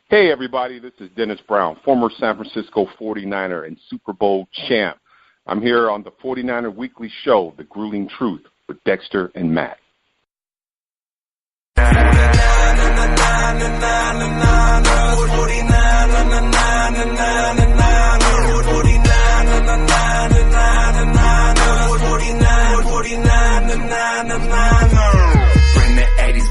Hey, everybody, this is Dennis Brown, former San Francisco 49er and Super Bowl champ. I'm here on the 49er Weekly Show, The Grueling Truth, with Dexter and Matt.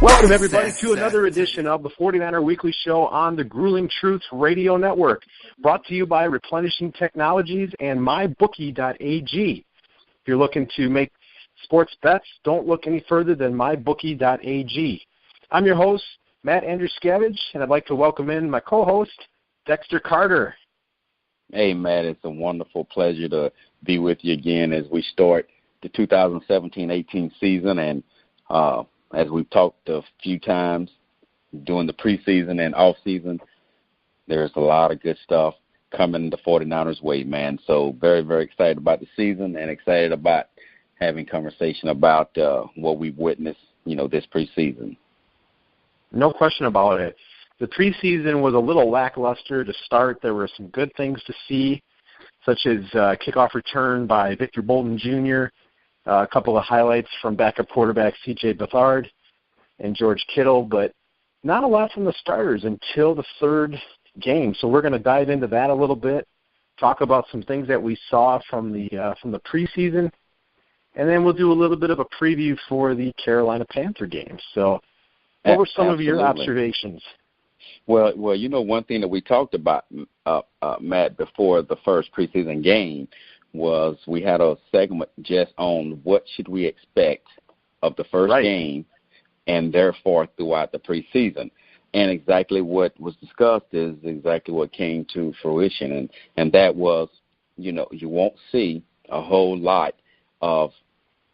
Welcome, everybody, to another edition of the 49er Weekly Show on the Grueling Truth Radio Network, brought to you by Replenishing Technologies and MyBookie.ag. If you're looking to make sports bets, don't look any further than MyBookie.ag. I'm your host, Matt Andruscavage, and I'd like to welcome in my co-host, Dexter Carter. Hey, Matt, it's a wonderful pleasure to be with you again as we start the 2017-18 season, and as we've talked a few times during the preseason and off-season, there's a lot of good stuff coming the 49ers' way, man. So very, very excited about the season and excited about having conversation about what we've witnessed, this preseason. No question about it. The preseason was a little lackluster to start. There were some good things to see, such as kickoff return by Victor Bolden Jr., a couple of highlights from backup quarterback C.J. Beathard and George Kittle, but not a lot from the starters until the third game. So we're going to dive into that a little bit, talk about some things that we saw from the preseason, and then we'll do a little bit of a preview for the Carolina Panther game. So what were some of your observations? Well, one thing that we talked about, Matt, before the first preseason game was we had a segment just on what should we expect of the first game and therefore throughout the preseason. And exactly what was discussed is exactly what came to fruition. And that was, you won't see a whole lot of,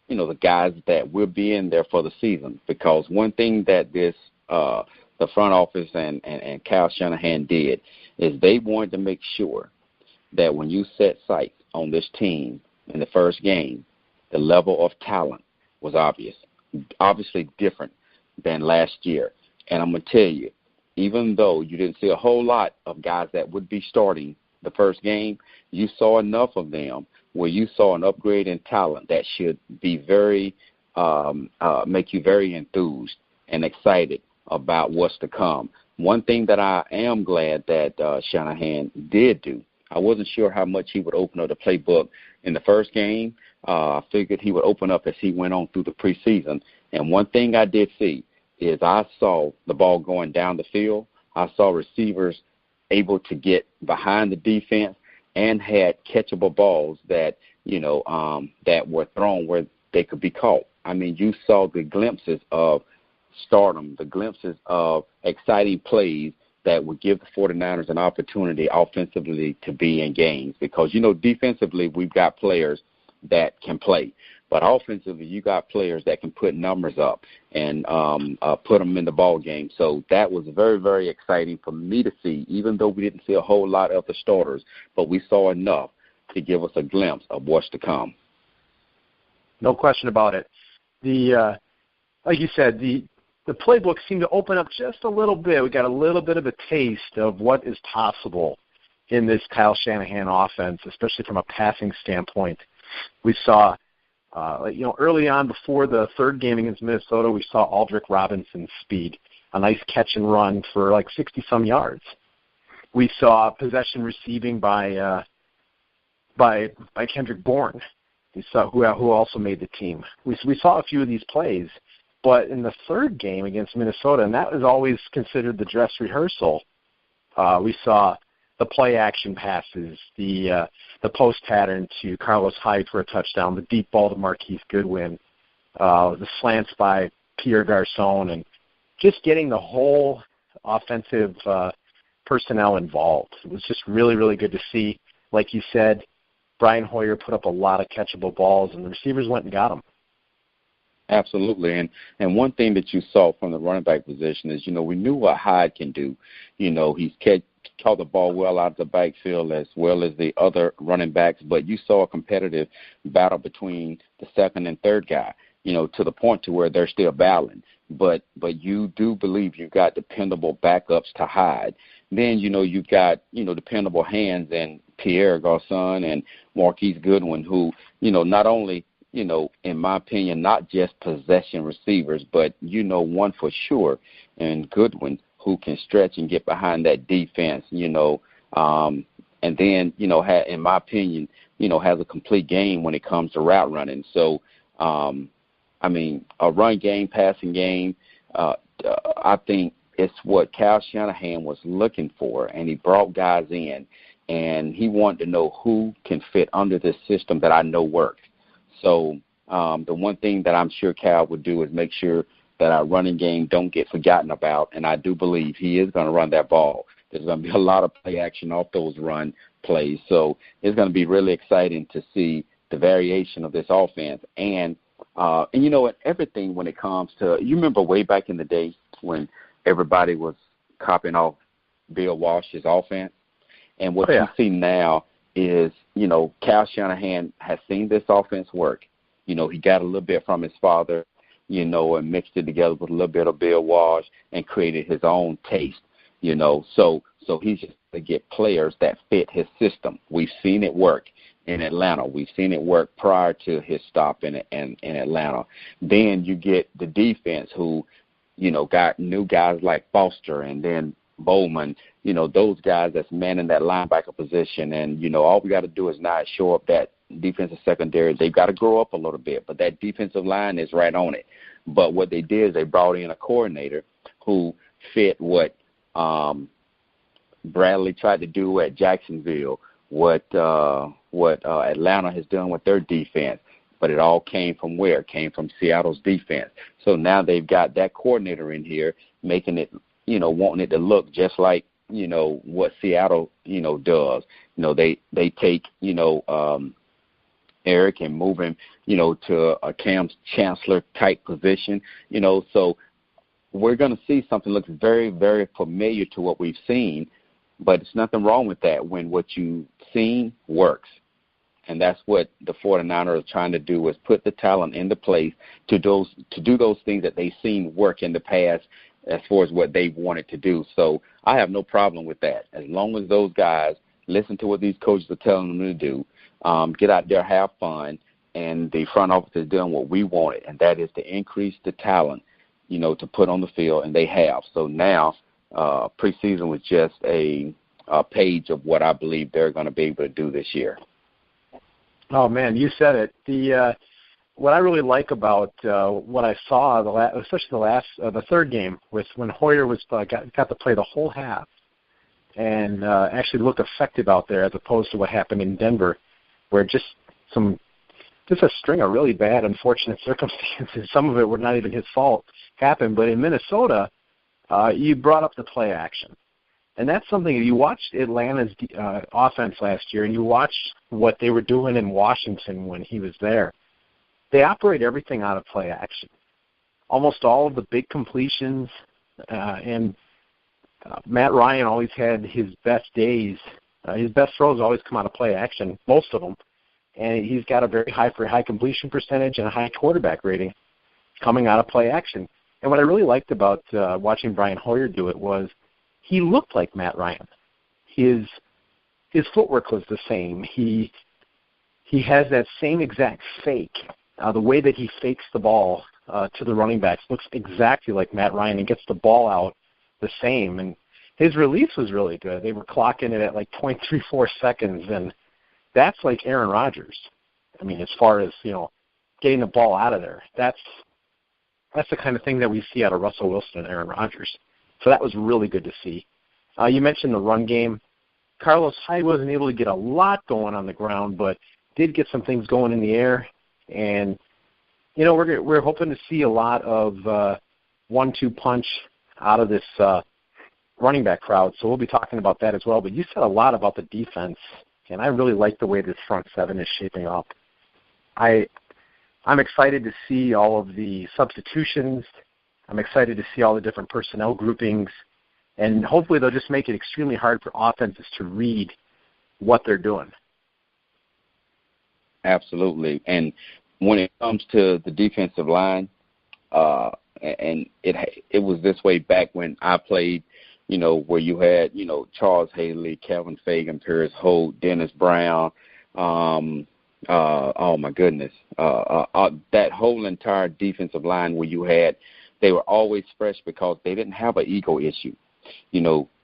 the guys that will be in there for the season. Because one thing that the front office and Kyle Shanahan did is they wanted to make sure that when you set sights on this team in the first game, the level of talent was obviously different than last year. And I'm going to tell you, even though you didn't see a whole lot of guys that would be starting the first game, you saw enough of them where you saw an upgrade in talent that should be make you very enthused and excited about what's to come. One thing that I am glad that Shanahan did do, I wasn't sure how much he would open up the playbook in the first game. I figured he would open up as he went on through the preseason. And one thing I did see is I saw the ball going down the field. I saw receivers able to get behind the defense and had catchable balls that, that were thrown where they could be caught. I mean, you saw the glimpses of stardom, the glimpses of exciting plays that would give the 49ers an opportunity offensively to be in games. Because, defensively we've got players that can play. But offensively you got players that can put numbers up and put them in the ball game. So that was very, very exciting for me to see, even though we didn't see a whole lot of the starters. But we saw enough to give us a glimpse of what's to come. No question about it. Like you said, the playbook seemed to open up just a little bit. We got a little bit of a taste of what is possible in this Kyle Shanahan offense, especially from a passing standpoint. We saw, early on before the third game against Minnesota, we saw Aldrick Robinson's speed, a nice catch and run for like 60-some yards. We saw possession receiving by Kendrick Bourne, who also made the team. We saw a few of these plays. But in the third game against Minnesota, and that was always considered the dress rehearsal, we saw the play-action passes, the post pattern to Carlos Hyde for a touchdown, the deep ball to Marquise Goodwin, the slants by Pierre Garçon, and just getting the whole offensive personnel involved. It was just really, really good to see. Like you said, Brian Hoyer put up a lot of catchable balls, and the receivers went and got them. Absolutely. And one thing that you saw from the running back position is, we knew what Hyde can do. He's caught the ball well out of the backfield as well as the other running backs, but you saw a competitive battle between the second and third guy, to the point to where they're still battling. but you do believe you've got dependable backups to hide. Then, you've got, dependable hands and Pierre Garçon and Marquise Goodwin, who, not only, in my opinion, not just possession receivers, but, one for sure, and Goodwin, who can stretch and get behind that defense, and then, in my opinion, has a complete game when it comes to route running. So, a run game, passing game, I think it's what Kyle Shanahan was looking for, and he brought guys in, and he wanted to know who can fit under this system that I know works. So the one thing that I'm sure Kyle would do is make sure that our running game don't get forgotten about, and I do believe he is going to run that ball. There's going to be a lot of play action off those run plays, so it's going to be really exciting to see the variation of this offense. And everything when it comes to, you remember way back in the day when everybody was copying off Bill Walsh's offense? And what you see now is, Kyle Shanahan has seen this offense work. He got a little bit from his father, and mixed it together with a little bit of Bill Walsh and created his own taste, So he's just to get players that fit his system. We've seen it work in Atlanta. We've seen it work prior to his stop in Atlanta. Then you get the defense who, got new guys like Foster and then Bowman, those guys that's manning that linebacker position. And, all we got to do is not show up that defensive secondary. They've got to grow up a little bit, but that defensive line is right on it. But what they did is they brought in a coordinator who fit what Bradley tried to do at Jacksonville, what Atlanta has done with their defense. But it all came from where? It came from Seattle's defense. So now they've got that coordinator in here making it, wanting it to look just like, what Seattle, does. They take, Eric and move him, to a Cam Chancellor type position, so we're going to see something that looks very, very familiar to what we've seen, but there's nothing wrong with that when what you've seen works. And that's what the 49ers are trying to do, is put the talent into place to do those things that they've seen work in the past as far as what they wanted to do. So I have no problem with that. As long as those guys listen to what these coaches are telling them to do, get out there, have fun, and the front office is doing what we wanted, and that is to increase the talent, to put on the field, and they have. So now preseason was just a page of what I believe they're going to be able to do this year. Oh man, you said it. What I really like about what I saw, especially the third game, was when Hoyer was got to play the whole half and actually looked effective out there, as opposed to what happened in Denver, where just a string of really bad, unfortunate circumstances. Some of it were not even his fault happened, but in Minnesota, you brought up the play action. And that's something, if you watched Atlanta's offense last year and you watched what they were doing in Washington when he was there, they operate everything out of play action. Almost all of the big completions, and Matt Ryan always had his best days. His best throws always come out of play action, most of them. And he's got a very high completion percentage and a high quarterback rating coming out of play action. And what I really liked about watching Brian Hoyer do it was he looked like Matt Ryan. His footwork was the same. He has that same exact fake. The way that he fakes the ball to the running backs looks exactly like Matt Ryan and gets the ball out the same. And his release was really good. They were clocking it at like 0.34 seconds, and that's like Aaron Rodgers. I mean, as far as, getting the ball out of there, that's the kind of thing that we see out of Russell Wilson and Aaron Rodgers. So that was really good to see. You mentioned the run game. Carlos Hyde wasn't able to get a lot going on the ground, but did get some things going in the air. And, we're hoping to see a lot of 1-2 punch out of this running back crowd. So we'll be talking about that as well. But you said a lot about the defense, and I really like the way this front seven is shaping up. I'm excited to see all of the substitutions. I'm excited to see all the different personnel groupings, and hopefully they'll just make it extremely hard for offenses to read what they're doing. Absolutely. And when it comes to the defensive line, and it was this way back when I played, where you had, Charles Haley, Kevin Fagan, Pierce Holt, Dennis Brown, oh my goodness, that whole entire defensive line where they were always fresh because they didn't have an ego issue.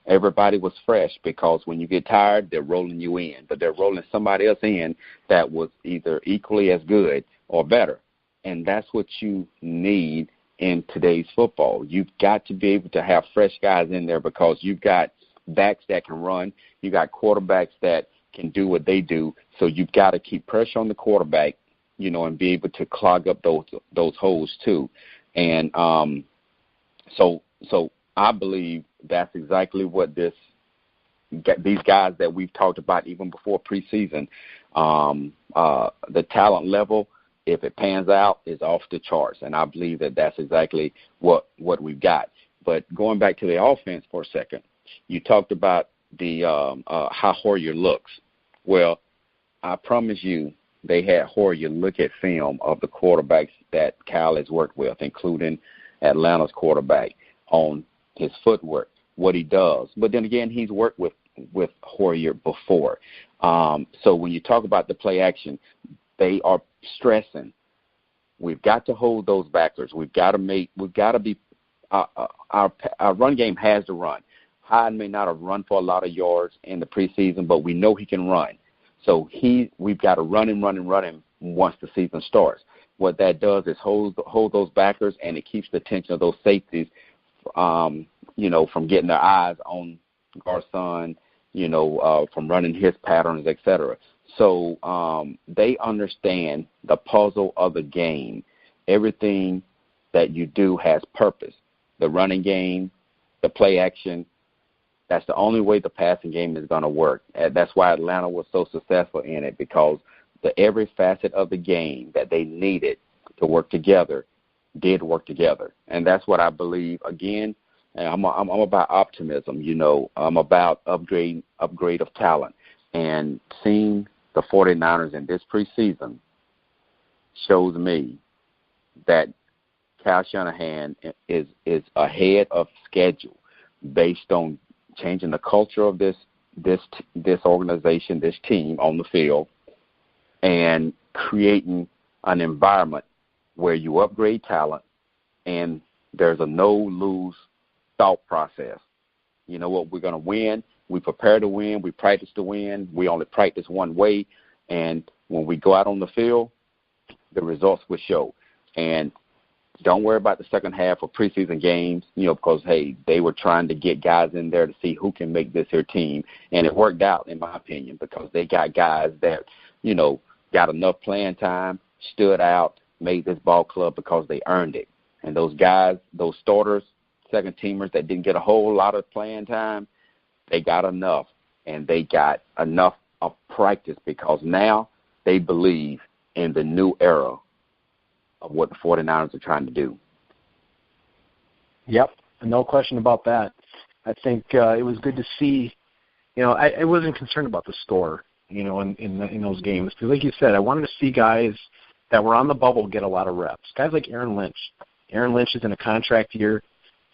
Everybody was fresh because when you get tired, they're rolling you in, but they're rolling somebody else in that was either equally as good or better. And that's what you need in today's football. You've got to be able to have fresh guys in there because you've got backs that can run. You got quarterbacks that can do what they do. So you've got to keep pressure on the quarterback, and be able to clog up those holes too. And so I believe that's exactly what these guys that we've talked about even before preseason, the talent level, if it pans out, is off the charts. And I believe that that's exactly what we've got. But going back to the offense for a second, you talked about the how Hoyer looks. Well, I promise you they had Hoyer look at film of the quarterbacks that Cal has worked with, including Atlanta's quarterback, on his footwork, what he does. But then again, he's worked with Hoyer before. So when you talk about the play action, they are stressing. We've got to hold those backers. We've got to be. Our run game has to run. Hyde may not have run for a lot of yards in the preseason, but we know he can run. So we've got to run him once the season starts. What that does is hold those backers, and it keeps the attention of those safeties, from getting their eyes on Garcon, from running his patterns, etc. So they understand the puzzle of the game. Everything that you do has purpose. The running game, the play action, that's the only way the passing game is going to work. And that's why Atlanta was so successful in it, because every facet of the game that they needed to work together did work together. And that's what I believe. Again, I'm about optimism. I'm about upgrade of talent. And seeing the 49ers in this preseason shows me that Kyle Shanahan is ahead of schedule based on changing the culture of this organization, this team on the field, and creating an environment where you upgrade talent and there's a no-lose thought process. You know what? We're going to win. We prepare to win. We practice to win. We only practice one way. And when we go out on the field, the results will show. And don't worry about the second half of preseason games, because, hey, they were trying to get guys in there to see who can make this here team. And it worked out, in my opinion, because they got guys that, got enough playing time, stood out, made this ball club because they earned it. And those guys, those starters, second-teamers that didn't get a whole lot of playing time, they got enough. And they got enough of practice because now they believe in the new era of what the 49ers are trying to do. Yep, no question about that. I think it was good to see. I wasn't concerned about the score, in those games. Because like you said, I wanted to see guys that were on the bubble get a lot of reps. Guys like Aaron Lynch. Aaron Lynch is in a contract year.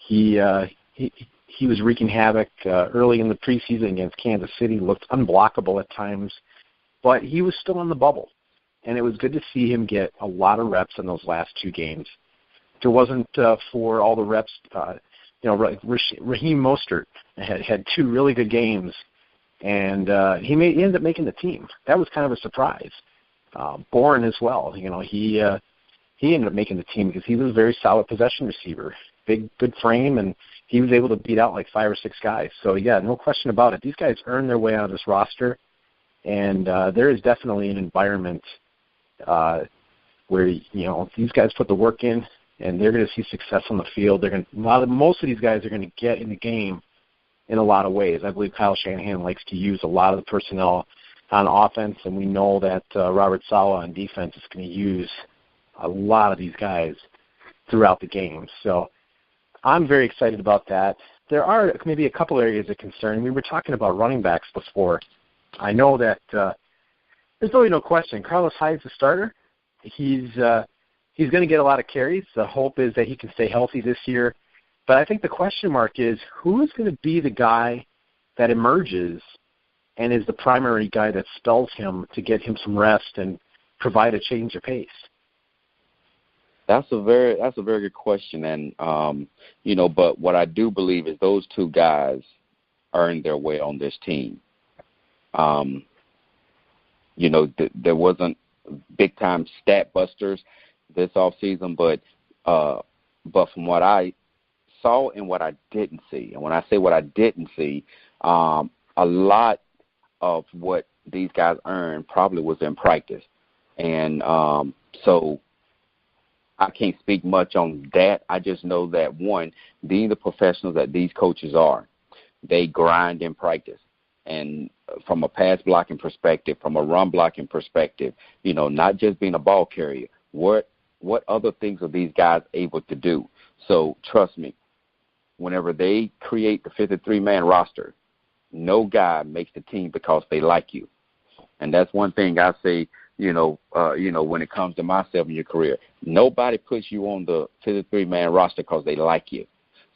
He was wreaking havoc early in the preseason against Kansas City, looked unblockable at times, but he was still on the bubble. And it was good to see him get a lot of reps in those last two games. If it wasn't for all the reps, Raheem Mostert had two really good games, and he ended up making the team. That was kind of a surprise. Bourne as well. He ended up making the team because he was a very solid possession receiver, big, good frame, and he was able to beat out like 5 or 6 guys. So, yeah, no question about it. These guys earned their way on this roster, and there is definitely an environment where these guys put the work in, and they're going to see success on the field. Most of these guys are going to get in the game in a lot of ways. I believe Kyle Shanahan likes to use a lot of the personnel on offense, and we know that Robert Saleh on defense is going to use a lot of these guys throughout the game. So I'm very excited about that. There are maybe a couple areas of concern. We were talking about running backs before. I know that there's really no question. Carlos Hyde's the starter. He's he's going to get a lot of carries. The hope is that he can stay healthy this year. But I think the question mark is, who is going to be the guy that emerges and is the primary guy that spells him to get him some rest and provide a change of pace? That's a very good question, and but what I do believe is those two guys earned their way on this team. There wasn't big time stat busters this offseason, but from what I saw and what I didn't see, and when I say what I didn't see, a lot of what these guys earned probably was in practice, and so I can't speak much on that. I just know that, one, being the professionals that these coaches are, they grind in practice. And from a pass blocking perspective, from a run blocking perspective, not just being a ball carrier, what other things are these guys able to do? So trust me, whenever they create the 53-man roster, no guy makes the team because they like you. And that's one thing I say, when it comes to my 7-year career. Nobody puts you on the 53-man roster because they like you.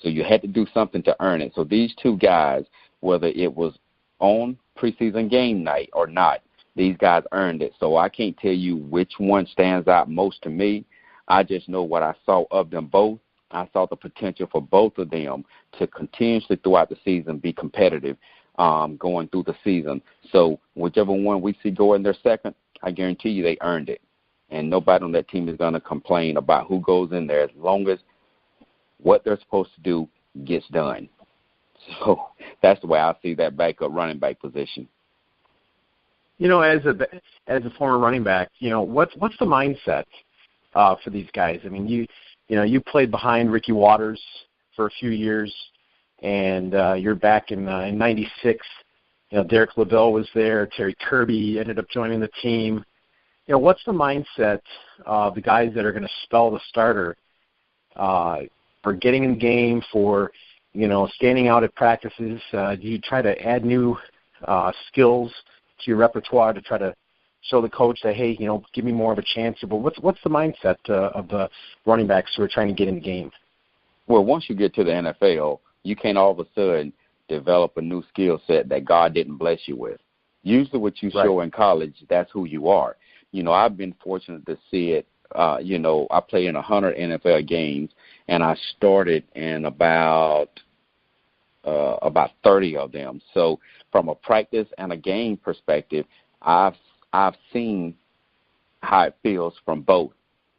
So you had to do something to earn it. So these two guys, whether it was on preseason game night or not, these guys earned it. So I can't tell you which one stands out most to me. I just know what I saw of them both. I saw the potential for both of them to continuously throughout the season be competitive going through the season. So whichever one we see go in their second, I guarantee you they earned it. And nobody on that team is going to complain about who goes in there as long as what they're supposed to do gets done. So that's the way I see that backup running back position. As a former running back, what's the mindset for these guys? I mean, you played behind Ricky Waters for a few years, and you're back in '96. Derek LaBelle was there. Terry Kirby ended up joining the team. What's the mindset of the guys that are going to spell the starter for getting in the game, for standing out at practices? Do you try to add new skills to your repertoire to try to show the coach that, hey, give me more of a chance? But what's the mindset of the running backs who are trying to get in the game? Well, once you get to the NFL, you can't all of a sudden develop a new skill set that God didn't bless you with. Usually what you show in college, that's who you are. I've been fortunate to see it. I played in 100 NFL games, and I started in about 30 of them. So from a practice and a game perspective, I've seen how it feels from both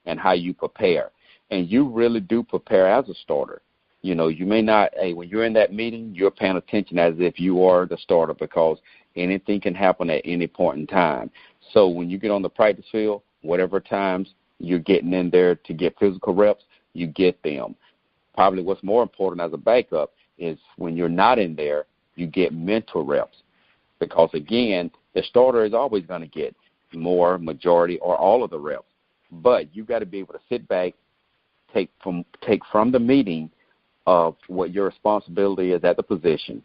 and how you prepare. And you really do prepare as a starter. You may not, when you're in that meeting, you're paying attention as if you are the starter because anything can happen at any point in time. So when you get on the practice field, whatever times you're getting in there to get physical reps, you get them. Probably what's more important as a backup is when you're not in there, you get mental reps. Because, again, the starter is always going to get more, majority, or all of the reps. But you got to be able to sit back, take from the meeting of what your responsibility is at the position,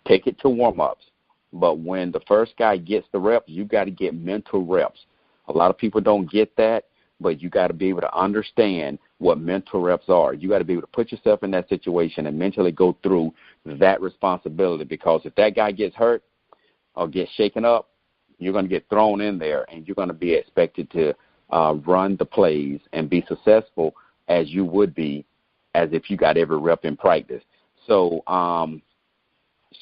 take it to warm-ups. But when the first guy gets the reps, you got to get mental reps. A lot of people don't get that, but you got to be able to understand what mental reps are. You got to be able to put yourself in that situation and mentally go through that responsibility, because if that guy gets hurt or gets shaken up, you're going to get thrown in there, and you're going to be expected to run the plays and be successful as you would be as if you got every rep in practice. So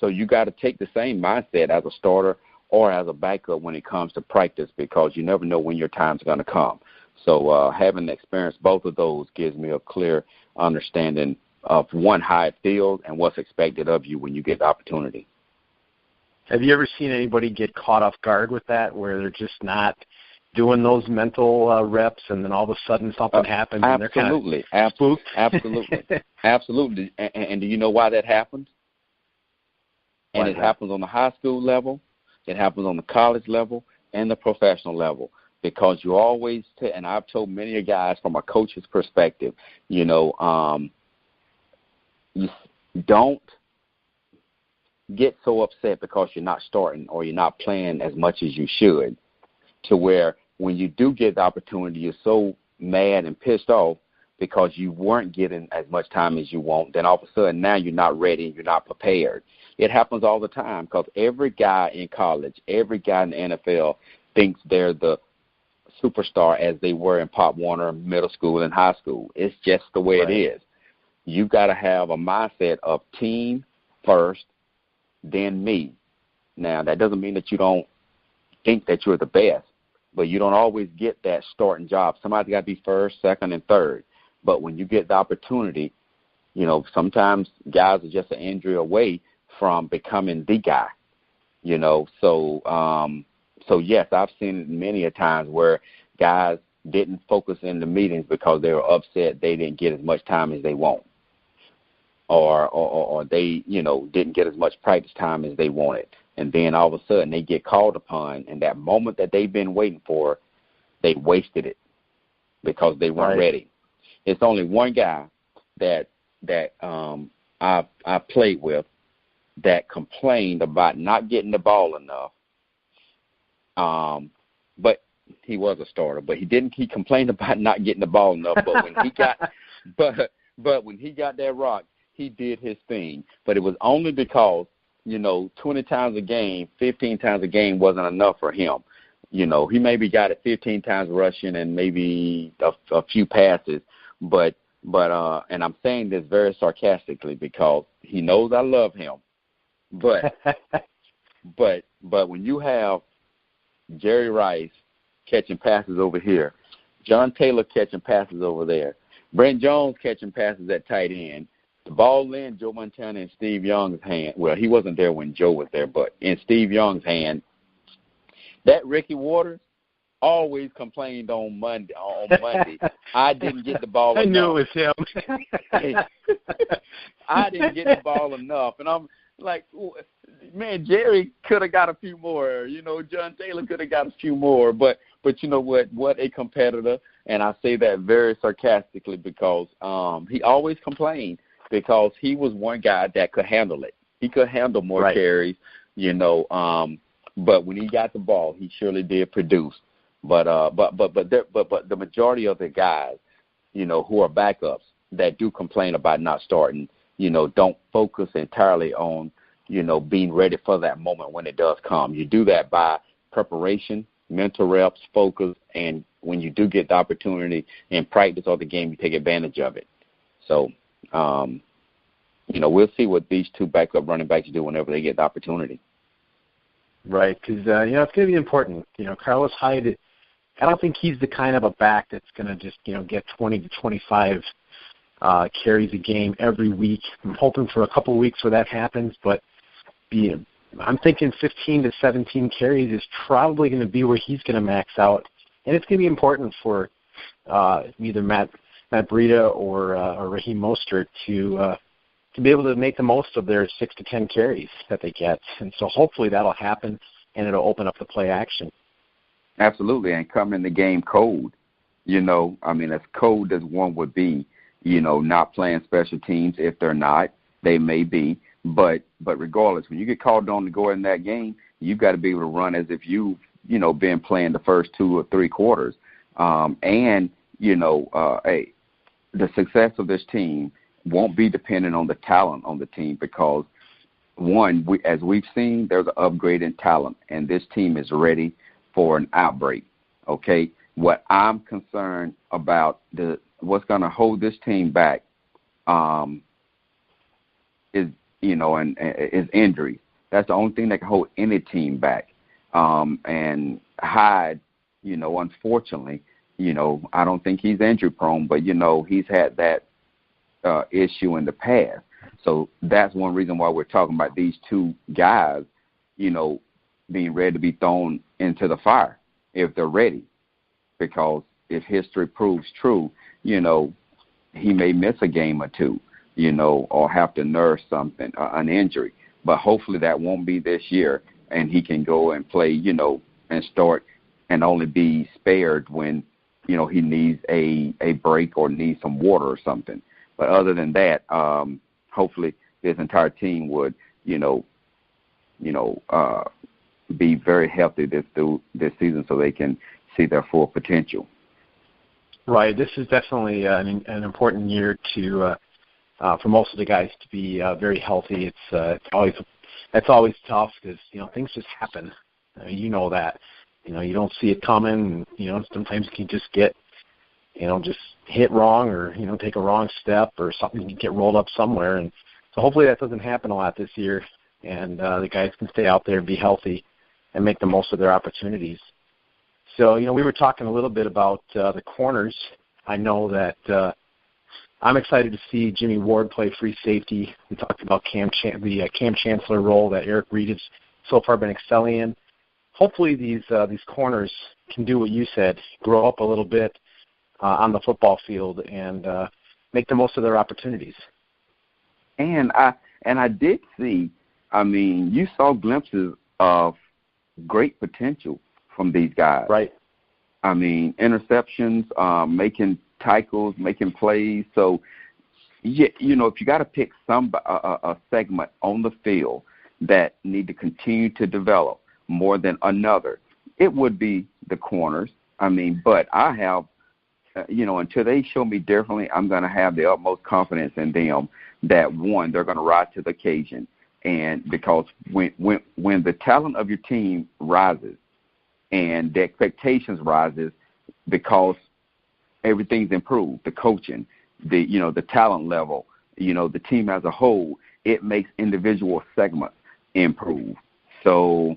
you got to take the same mindset as a starter or as a backup when it comes to practice, because you never know when your time's going to come. So having experienced both of those gives me a clear understanding of, one, how it feels and what's expected of you when you get the opportunity. Have you ever seen anybody get caught off guard with that, where they're just not doing those mental reps, and then all of a sudden something happens and they're kind of spooked? Absolutely. And do you know why that happens? And it happens on the high school level, it happens on the college level, and the professional level. Because you always, and I've told many guys from a coach's perspective, you don't get so upset because you're not starting or you're not playing as much as you should, to where when you do get the opportunity, you're so mad and pissed off because you weren't getting as much time as you want. Then all of a sudden now you're not ready and you're not prepared. It happens all the time because every guy in college, every guy in the NFL thinks they're the superstar as they were in Pop Warner, middle school and high school. It's just the way it is. You got to have a mindset of team first, then me. Now, that doesn't mean that you don't think that you're the best, but you don't always get that starting job. Somebody's got to be first, second, and third. But when you get the opportunity, you know, sometimes guys are just an injury away from becoming the guy, you know. So yes, I've seen it many a times where guys didn't focus in the meetings because they were upset they didn't get as much time as they want. Or they, you know, didn't get as much practice time as they wanted. And then all of a sudden they get called upon, and that moment that they've been waiting for, they wasted it because they weren't ready. It's only one guy that I played with that complained about not getting the ball enough. But he was a starter, but he complained about not getting the ball enough. But when he got but when he got that rock, he did his thing. But it was only because, you know, 20 times a game, 15 times a game wasn't enough for him. You know, he maybe got it 15 times rushing and maybe a few passes. But and I'm saying this very sarcastically because he knows I love him. But when you have Jerry Rice catching passes over here, John Taylor catching passes over there, Brent Jones catching passes at tight end, the ball in Joe Montana and Steve Young's hand. Well, he wasn't there when Joe was there, but in Steve Young's hand, that Ricky Waters always complained on Monday. I didn't get the ball enough. I knew it was him. I didn't get the ball enough. And I'm like, man, Jerry could have got a few more. You know, John Taylor could have got a few more. But you know what a competitor. And I say that very sarcastically because he always complained because he was one guy that could handle it. He could handle more carries, you know. But when he got the ball, he surely did produce. But the majority of the guys, you know, who are backups that do complain about not starting, you know, don't focus entirely on, you know, being ready for that moment when it does come. You do that by preparation, mental reps, focus, and when you do get the opportunity in practice or the game, you take advantage of it. So, you know, we'll see what these two backup running backs do whenever they get the opportunity. Right, because, you know, it's going to be important. You know, Carlos Hyde, I don't think he's the kind of a back that's going to just, you know, get 20 to 25 carries a game every week. I'm hoping for a couple of weeks where that happens, but I'm thinking 15 to 17 carries is probably going to be where he's going to max out. And it's going to be important for either Matt Breida or Raheem Mostert to be able to make the most of their 6 to 10 carries that they get. And so hopefully that'll happen, and it'll open up the play action. Absolutely, and come in the game cold. You know, I mean, as cold as one would be, you know, not playing special teams. If they're not, they may be. But regardless, when you get called on to go in that game, you've got to be able to run as if you've, you know, been playing the first 2 or 3 quarters. And, you know, the success of this team won't be dependent on the talent on the team because, one, as we've seen, there's an upgrade in talent, and this team is ready for an outbreak, okay? What I'm concerned about, what's going to hold this team back is, you know, is injury. That's the only thing that can hold any team back. And Hyde, you know, unfortunately, you know, I don't think he's injury prone, but, you know, he's had that issue in the past. So that's one reason why we're talking about these two guys, you know, being ready to be thrown into the fire if they're ready. Because if history proves true, you know, he may miss a game or two, you know, or have to nurse something, an injury. But hopefully that won't be this year, and he can go and play, you know, and start and only be spared when, you know, he needs a break or needs some water or something. But other than that, hopefully this entire team would, be very healthy this season so they can see their full potential. Right. This is definitely an important year to for most of the guys to be very healthy. It's always tough because things just happen. You know that. You don't see it coming. And, sometimes you can just get just hit wrong or take a wrong step or something can get rolled up somewhere. And so hopefully that doesn't happen a lot this year. And the guys can stay out there and be healthy and make the most of their opportunities. So, we were talking a little bit about the corners. I know that I'm excited to see Jimmy Ward play free safety. We talked about the Cam Chancellor role that Eric Reed has so far been excelling in. Hopefully these corners can do what you said, grow up a little bit on the football field and make the most of their opportunities. And I did see, you saw glimpses of great potential from these guys. Right. Interceptions, making tackles, making plays. So, if you got to pick a segment on the field that need to continue to develop more than another, it would be the corners. But I have, until they show me differently, I'm going to have the utmost confidence in them that, one, they're going to rise to the occasion. And because when the talent of your team rises and the expectations rises because everything's improved, the coaching, the talent level, the team as a whole, it makes individual segments improve. So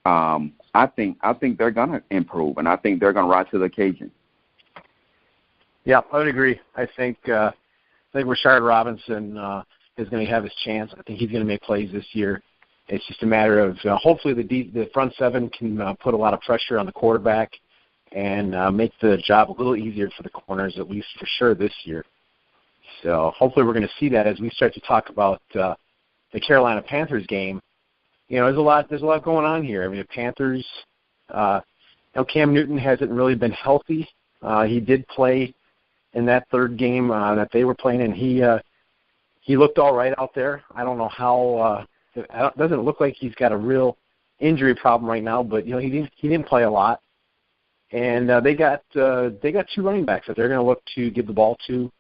I think they're going to improve, and I think they're going to rise to the occasion. Yeah, I would agree. I think Rashard Robinson is going to have his chance. I think he's going to make plays this year. It's just a matter of hopefully the front seven can put a lot of pressure on the quarterback and make the job a little easier for the corners, at least for sure this year. So hopefully we're going to see that as we start to talk about the Carolina Panthers game. There's a lot going on here. The Panthers, Cam Newton hasn't really been healthy. He did play in that third game that they were playing, and he looked all right out there. I don't know how. It doesn't look like he's got a real injury problem right now, but he didn't play a lot. And they got two running backs that they're going to look to give the ball to,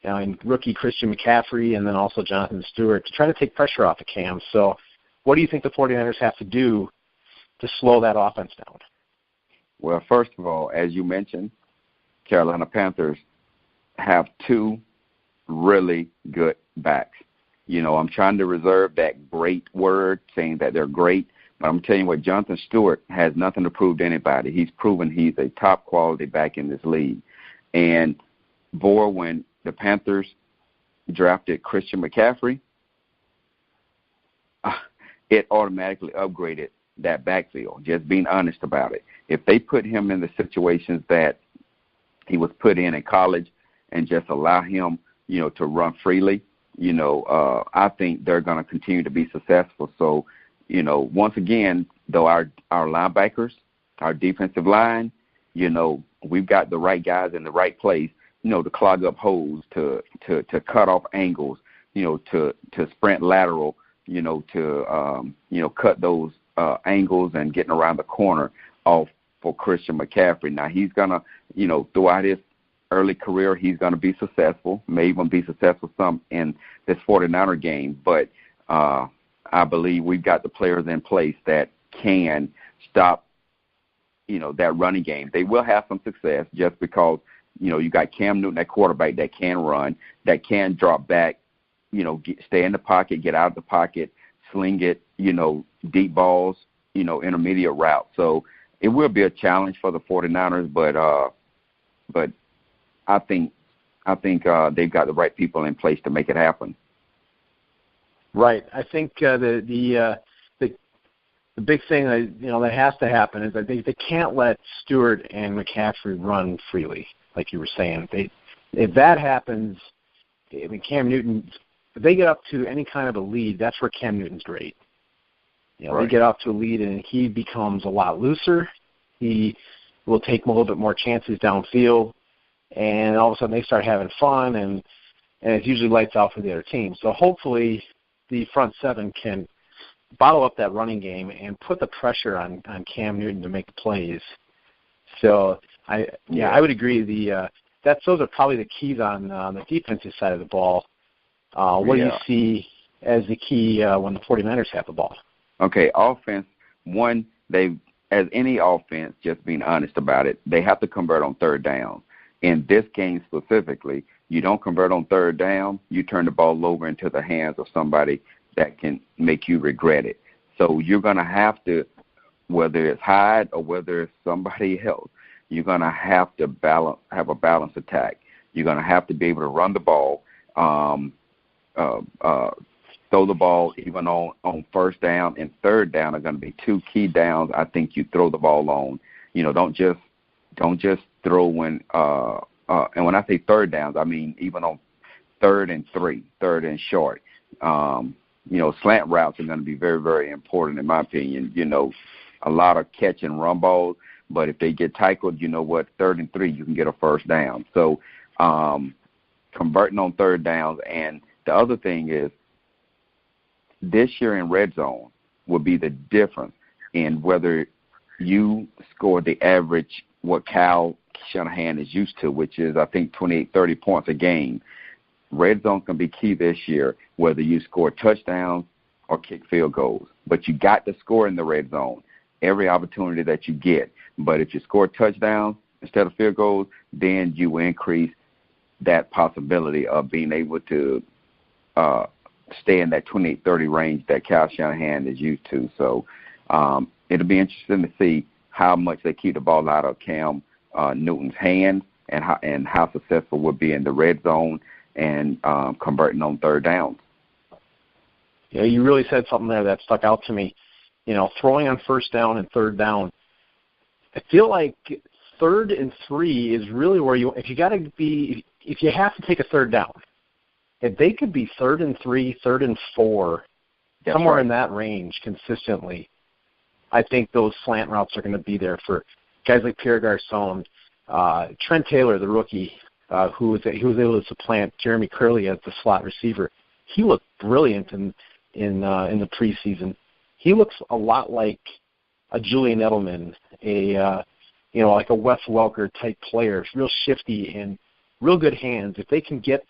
and rookie Christian McCaffrey and then also Jonathan Stewart to try to take pressure off of Cam. So what do you think the 49ers have to do to slow that offense down? Well, first of all, as you mentioned, Carolina Panthers have two really good backs. I'm trying to reserve that great word, saying that they're great, but I'm telling you what, Jonathan Stewart has nothing to prove to anybody. He's proven he's a top quality back in this league. And, boy, when the Panthers drafted Christian McCaffrey, it automatically upgraded that backfield, just being honest about it. If they put him in the situations that he was put in college and just allow him, to run freely, I think they're going to continue to be successful. So, once again, though our linebackers, our defensive line, we've got the right guys in the right place, to clog up holes, to cut off angles, to sprint lateral, to cut those angles and getting around the corner off for Christian McCaffrey. Now, he's going to, throughout his early career, he's going to be successful, may even be successful some in this 49er game. But I believe we've got the players in place that can stop, that running game. They will have some success just because, you got Cam Newton, that quarterback that can run, that can drop back, stay in the pocket, get out of the pocket, sling it, deep balls, intermediate route. So it will be a challenge for the 49ers, but I think they've got the right people in place to make it happen. Right. I think the big thing that has to happen is that they can't let Stewart and McCaffrey run freely, like you were saying. If that happens, Cam Newton, if they get up to any kind of a lead, that's where Cam Newton's great. Right. They get off to a lead and he becomes a lot looser. He will take a little bit more chances downfield, and all of a sudden they start having fun, and it's usually lights out for the other team. So hopefully the front seven can bottle up that running game and put the pressure on Cam Newton to make the plays. So I would agree. Those are probably the keys on the defensive side of the ball. What do you see as the key when the 49ers have the ball? Okay, offense, as any offense, just being honest about it, they have to convert on third down. In this game specifically, you don't convert on third down, you turn the ball over into the hands of somebody that can make you regret it. So you're going to have to, whether it's Hyde or whether it's somebody else, you're going to have to have a balanced attack. You're going to have to be able to run the ball, throw the ball even on first down and third down are going to be two key downs I think you throw the ball on. Don't just throw when and when I say third downs, I mean even on third and short. Slant routes are going to be very, very important in my opinion. A lot of catch and run balls, but if they get tackled, you know what, 3rd and 3, you can get a first down. So converting on third downs. And the other thing is, this year in red zone will be the difference in whether you score the average, what Kyle Shanahan is used to, which is, I think, 28, 30 points a game. Red zone can be key this year, whether you score touchdowns or kick field goals. But you got to score in the red zone every opportunity that you get. But if you score touchdowns instead of field goals, then you increase that possibility of being able to stay in that 28-30 range that Kyle Shanahan is used to. So it'll be interesting to see how much they keep the ball out of Cam Newton's hands and how successful we'll be in the red zone and converting on third downs. Yeah, you really said something there that stuck out to me. Throwing on first down and third down. I feel like 3rd and 3 is really where if you have to take a third down, if they could be 3rd and 3, 3rd and 4, somewhere in that range consistently, I think those slant routes are going to be there for guys like Pierre Garçon, Trent Taylor, the rookie, who was able to supplant Jeremy Curley as the slot receiver. He looked brilliant in the preseason. He looks a lot like a Julian Edelman, like a Wes Welker type player. Real shifty and real good hands. If they can get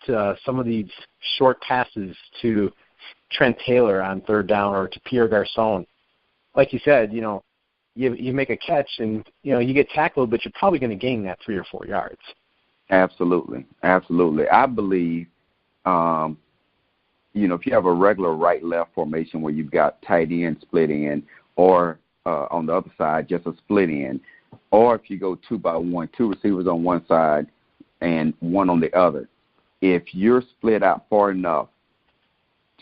some of these short passes to Trent Taylor on third down or to Pierre Garçon, like you said, you make a catch and you get tackled, but you're probably going to gain that 3 or 4 yards. Absolutely. I believe, if you have a regular right-left formation where you've got tight end, split end, or on the other side, just a split end, or if you go 2-by-1, 2 receivers on one side and one on the other, if you're split out far enough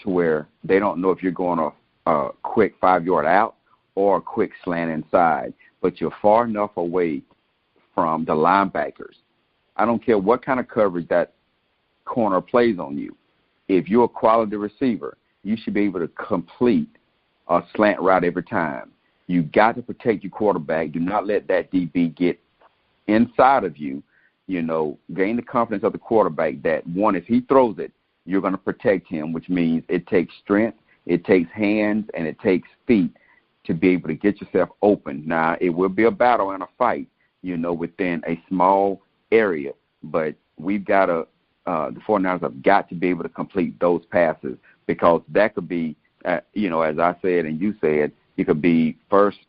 to where they don't know if you're going a quick 5-yard out or a quick slant inside, but you're far enough away from the linebackers, I don't care what kind of coverage that corner plays on you. If you're a quality receiver, you should be able to complete a slant route every time. You got to protect your quarterback. Do not let that DB get inside of you. Gain the confidence of the quarterback that, one, if he throws it, you're going to protect him, which means it takes strength, it takes hands, and it takes feet to be able to get yourself open. Now, it will be a battle and a fight, within a small area, but we've got to the 49ers have got to be able to complete those passes, because that could be, as I said and you said, it could be first,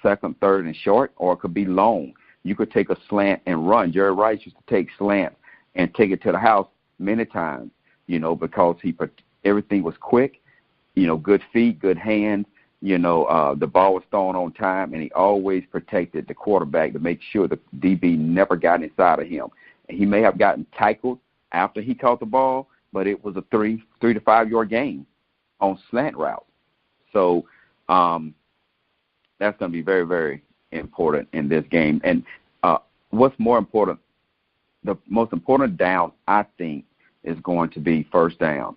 second, third, and short, or it could be long. You could take a slant and run. Jerry Rice used to take slant and take it to the house many times, because everything was quick, good feet, good hands, the ball was thrown on time, and he always protected the quarterback to make sure the DB never got inside of him. And he may have gotten tackled after he caught the ball, but it was a 3 to 5 yard gain on slant route. So that's going to be very, very important in this game. And what's more important, the most important down, I think, is going to be first down.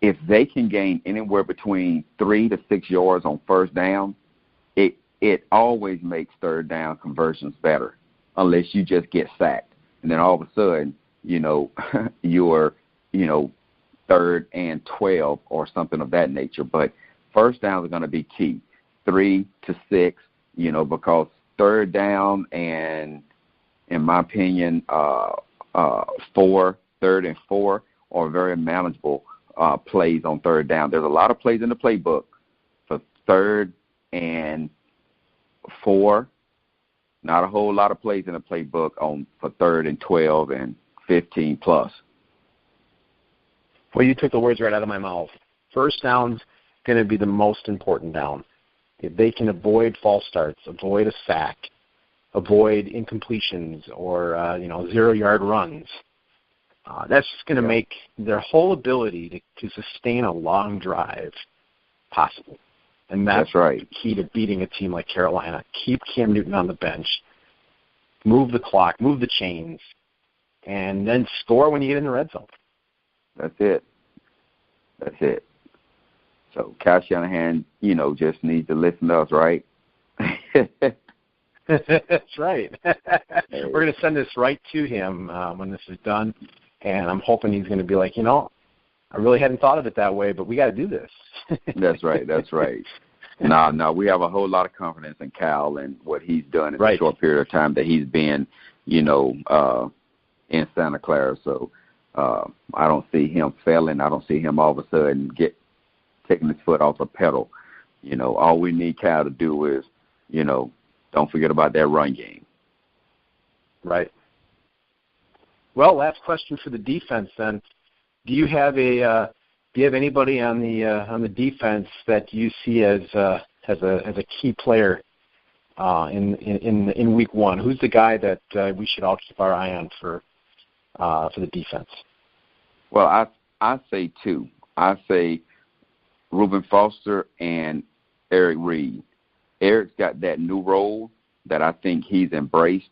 If they can gain anywhere between 3 to 6 yards on first down, it always makes third down conversions better, unless you just get sacked. And then all of a sudden, you're, 3rd and 12 or something of that nature. But first downs are going to be key, 3 to 6, because third down and in my opinion, 3rd and 4 are very manageable plays on 3rd down. There's a lot of plays in the playbook for 3rd and 4. Not a whole lot of plays in the playbook for 3rd and 12 and 15 plus. Well, you took the words right out of my mouth. First down's going to be the most important down. If they can avoid false starts, avoid a sack, avoid incompletions or 0-yard runs, that's just going to make their whole ability to sustain a long drive possible. And that's right. The key to beating a team like Carolina. Keep Cam Newton on the bench, move the clock, move the chains, and then score when you get in the red zone. That's it. So Kyle Shanahan, just needs to listen to us, right? That's right. We're going to send this right to him when this is done, and I'm hoping he's going to be like, I really hadn't thought of it that way, but we got to do this. That's right. No, we have a whole lot of confidence in Cal and what he's done in the short period of time that he's been, in Santa Clara. So I don't see him failing. I don't see him all of a sudden taking his foot off the pedal. All we need Cal to do is, don't forget about that run game. Right. Well, last question for the defense then. Do you have anybody on the defense that you see as a key player in week 1? Who's the guy that we should all keep our eye on for the defense? Well, I say 2. I say Reuben Foster and Eric Reed. Eric's got that new role that I think he's embraced,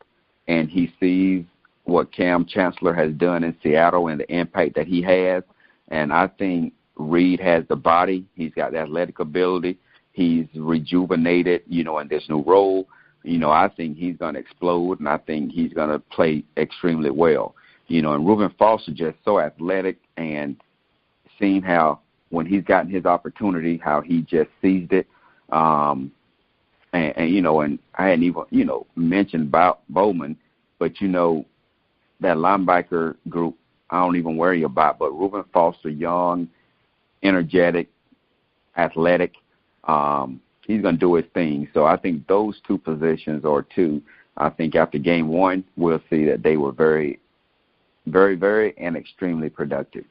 and he sees what Cam Chancellor has done in Seattle and the impact that he has. And I think Reed has the body. He's got the athletic ability. He's rejuvenated, in this new role. I think he's going to explode, and I think he's going to play extremely well. And Reuben Foster just so athletic, and seeing how when he's gotten his opportunity, how he just seized it. And I hadn't even, mentioned about Bowman, but, that linebacker group, I don't even worry about. But Reuben Foster, young, energetic, athletic, he's going to do his thing. So I think those 2 positions are 2. I think after game 1, we'll see that they were very, very, very, and extremely productive.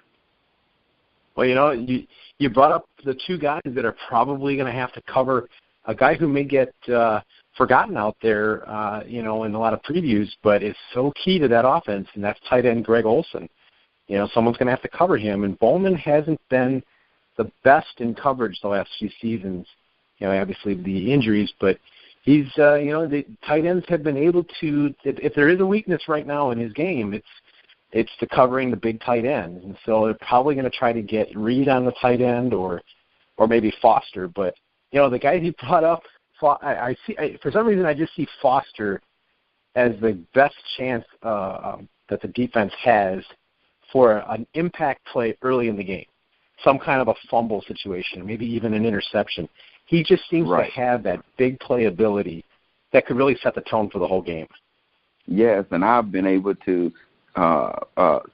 Well, you brought up the 2 guys that are probably going to have to cover a guy who may get forgotten out there, in a lot of previews, but is so key to that offense, and that's tight end Greg Olsen. Someone's going to have to cover him, and Bowman hasn't been the best in coverage the last few seasons. Obviously the injuries, but he's, the tight ends have been able to, if there is a weakness right now in his game, it's the covering the big tight ends, and so they're probably going to try to get Reed on the tight end or maybe Foster, but the guys you brought up, I see. For some reason, I just see Foster as the best chance that the defense has for an impact play early in the game, some kind of a fumble situation, maybe even an interception. He just seems to have that big play ability that could really set the tone for the whole game. Yes, and I've been able to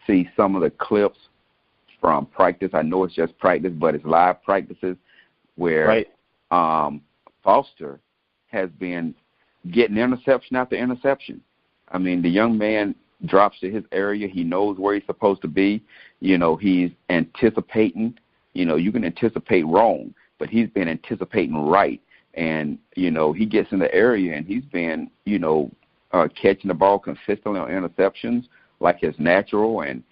see some of the clips from practice. I know it's just practice, but it's live practices where Foster has been getting interception after interception. I mean, the young man drops to his area. He knows where he's supposed to be. He's anticipating. You can anticipate wrong, but he's been anticipating right. And, he gets in the area, and he's been, catching the ball consistently on interceptions like it's natural and,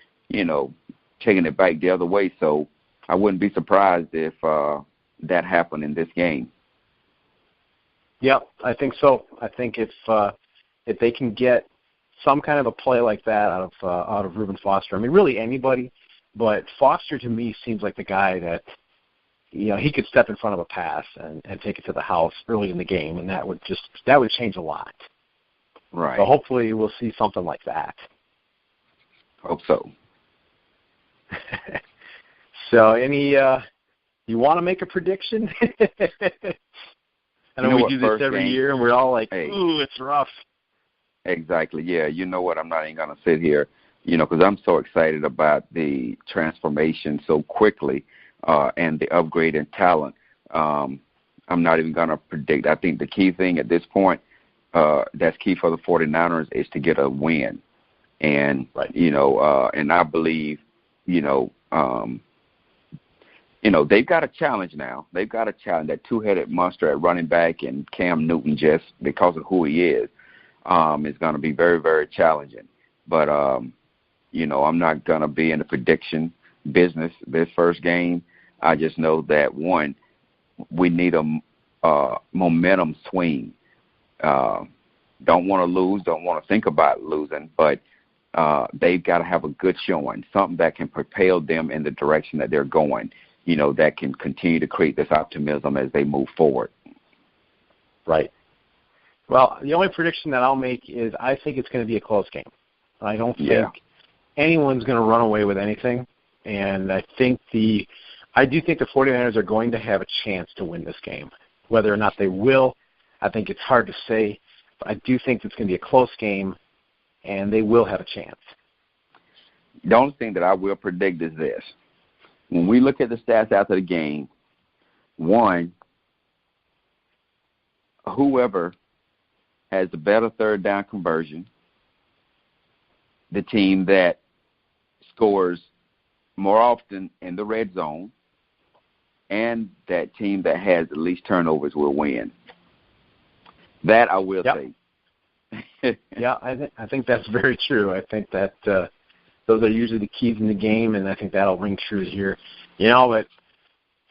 taking it back the other way. So I wouldn't be surprised if that happened in this game. Yeah, I think so. I think if they can get some kind of a play like that out of Reuben Foster, I mean, really anybody, but Foster to me seems like the guy that, he could step in front of a pass and take it to the house early in the game, and that would change a lot. Right. So hopefully we'll see something like that. Hope so. So you want to make a prediction? I know we do this every year, and we're all like, ooh, it's rough. Exactly. Yeah. You know what? I'm not even going to sit here, because I'm so excited about the transformation so quickly and the upgrade in talent. I'm not even going to predict. I think the key thing at this point that's key for the 49ers is to get a win. And, right. And I believe, they've got a challenge now. They've got a challenge. That two-headed monster at running back and Cam Newton, just because of who he is going to be very, very challenging. But, I'm not going to be in the prediction business this first game. I just know that, one, we need a momentum swing. Don't want to lose, don't want to think about losing, but they've got to have a good showing, something that can propel them in the direction that they're going, that can continue to create this optimism as they move forward. Right. Well, the only prediction that I'll make is I think it's going to be a close game. I don't think anyone's going to run away with anything, and I do think the 49ers are going to have a chance to win this game. Whether or not they will, I think it's hard to say, but I do think it's going to be a close game, and they will have a chance. The only thing that I will predict is this. When we look at the stats after the game, one, whoever has the better third down conversion, the team that scores more often in the red zone, and that team that has the least turnovers will win. That I will say. Yeah, I think that's very true. I think that those are usually the keys in the game, and I think that'll ring true here. But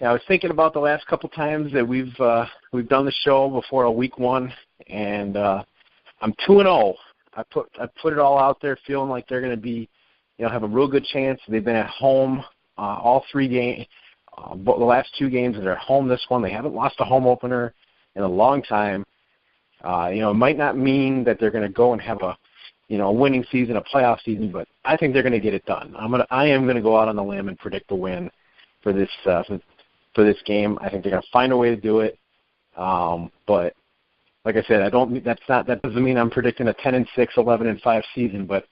I was thinking about the last couple times that we've done the show before week one, and I'm 2-0. I put it all out there, feeling like they're going to be, have a real good chance. They've been at home all three games, the last two games, and they're at home this one. They haven't lost a home opener in a long time. It might not mean that they're going to go and have a winning season, a playoff season, but I think they're going to get it done. I am going to go out on the limb and predict the win for this game. I think they're going to find a way to do it. But like I said, that doesn't mean I'm predicting a 10-6, 11-5 season, but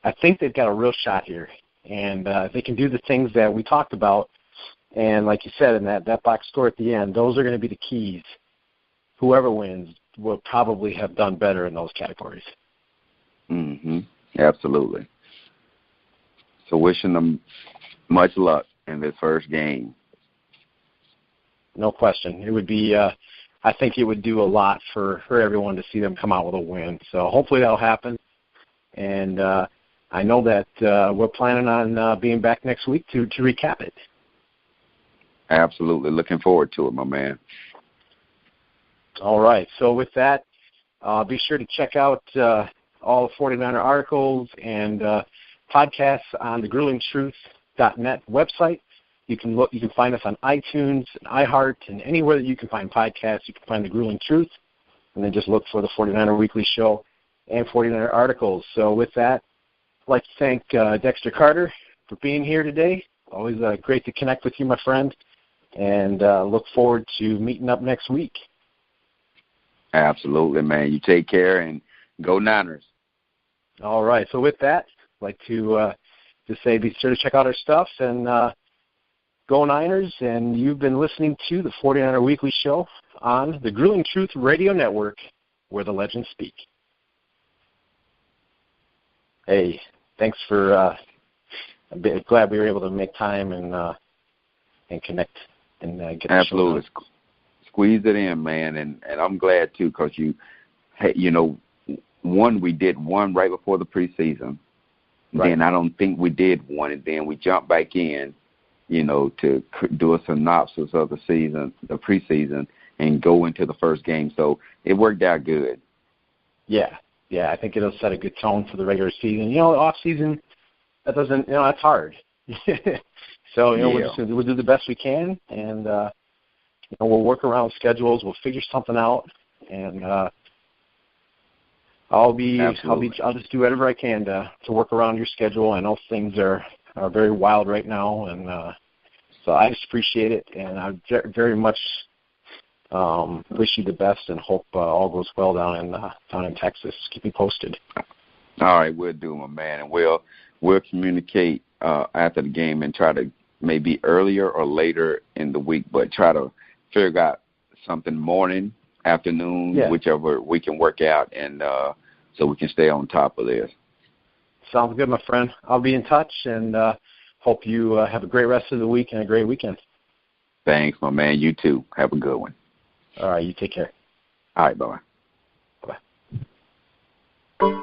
I think they've got a real shot here, and they can do the things that we talked about. And like you said, in that box score at the end, those are going to be the keys. Whoever wins will probably have done better in those categories. Mm-hmm. Absolutely. So wishing them much luck in this first game. No question. It would be, I think it would do a lot for everyone to see them come out with a win. So hopefully that'll happen. And I know that we're planning on being back next week to recap it. Absolutely. Looking forward to it, my man. All right. So with that, be sure to check out all the 49er articles and podcasts on the grillingtruth.net website. You can find us on iTunes, and iHeart, and anywhere that you can find podcasts. You can find the Grueling Truth, and then just look for the 49er Weekly Show and 49er articles. So with that, I'd like to thank Dexter Carter for being here today. Always great to connect with you, my friend, and look forward to meeting up next week. Absolutely, man. You take care, and go Niners. All right. So with that, I'd like to just say be sure to check out our stuff, and go Niners. And you've been listening to the 49er Weekly Show on the Grueling Truth Radio Network, where the legends speak. Hey, thanks for I'm glad we were able to make time and connect and get the Absolutely. show done. Squeeze it in, man, and I'm glad too, because we did one right before the preseason. Right. Then I don't think we did one, and then we jumped back in, to do a synopsis of the preseason, and go into the first game. So it worked out good. Yeah, I think it'll set a good tone for the regular season. The off season, that doesn't, that's hard. So we'll do the best we can, and we'll work around schedules. We'll figure something out, and I'll just do whatever I can to work around your schedule. I know things are very wild right now, and so I just appreciate it, and I very much Wish you the best and hope all goes well down in Texas. Keep me posted. All right, we'll do, my man, and we'll communicate after the game and try to maybe earlier or later in the week, but try to figure out something morning, afternoon, whichever we can work out, and so we can stay on top of this. Sounds good, my friend. I'll be in touch, and hope you have a great rest of the week and a great weekend. Thanks, my man. You too. Have a good one. All right, you take care. All right, bye-bye. Bye-bye.